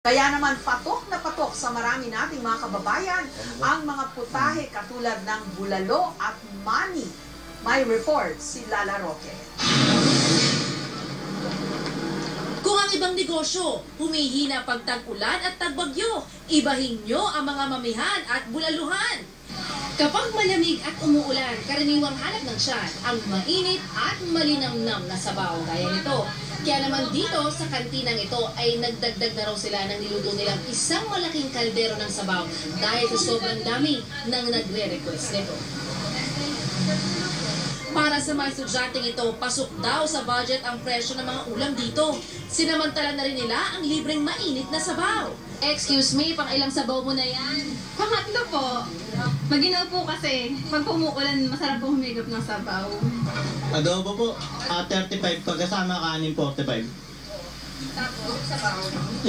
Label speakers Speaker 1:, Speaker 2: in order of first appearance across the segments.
Speaker 1: Kaya naman patok na patok sa marami nating mga kababayan ang mga putahe katulad ng bulalo at mani. May report si Lala Roque.
Speaker 2: Kung ang ibang negosyo, humihina pag tag-ulan at tagbagyo, ibahin nyo ang mga mamihan at bulaluhan. Kapag malamig at umuulan, karaniwang hanap ng tiyan ang mainit at malinamnam na sabaw gaya nito. Kaya naman dito sa kantinang ito ay nagdagdag na raw sila ng niluto nilang isang malaking kaldero ng sabaw dahil sa sobrang dami ng nagre-request nito. Para sa mga estudyanteng ito, pasok daw sa budget ang presyo ng mga ulam dito. Sinamantala na rin nila ang libreng mainit na sabaw.
Speaker 3: Excuse me, pang ilang sabaw mo na yan? Pangatlo po. Maginaw po kasi, pag pumuulan, masarap po humigop ng sabaw.
Speaker 4: Adobo po, 35 pagkasama kanin 45.
Speaker 3: Tapos, sabaw.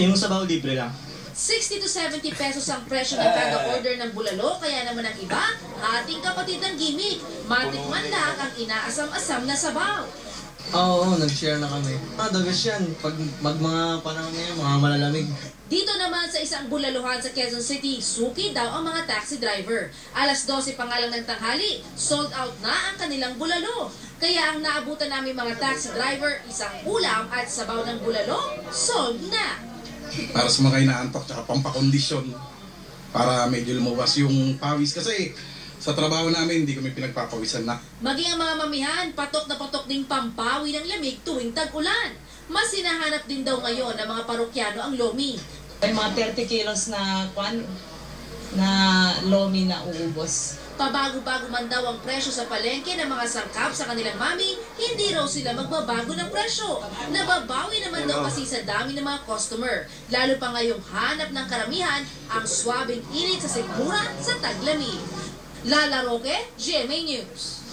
Speaker 4: Yung sabaw libre lang.
Speaker 2: 60 to 70 pesos ang presyo ng kada order ng bulalo, kaya naman ang iba, ating kapatid ng gimmick. Matikman lang ang inaasam-asam na sabaw.
Speaker 5: Oo, nag-share na kami. The best yan. Pag mga panahon ngayon, mga malalamig.
Speaker 2: Dito naman sa isang bulaluhan sa Quezon City, suki daw ang mga taxi driver. Alas 12 pa nga lang ng tanghali, sold out na ang kanilang bulalo. Kaya ang naabutan namin mga taxi driver, isang ulam at sabaw ng bulalo, sold na.
Speaker 6: Para sa mga inaantok, tsaka pampakondisyon. Para medyo lumabas yung pawis. Kasi sa trabaho namin, hindi kami pinagpapawisan na.
Speaker 2: Maging ang mga mamihan, patok na patok ding pampawi ng lamig tuwing tag-ulan. Mas hinahanap din daw ngayon ng mga parokyano ang lomi.
Speaker 7: May mga 30 kilos na lomi na uubos.
Speaker 2: Pabago-bago man daw ang presyo sa palengke ng mga sangkap sa kanilang mami, hindi raw sila magbabago ng presyo. Nababawi naman daw kasi sa dami ng mga customer. Lalo pa ngayong hanap ng karamihan ang swabing init sa sikmura sa taglamig. Lala Roque, GMA News.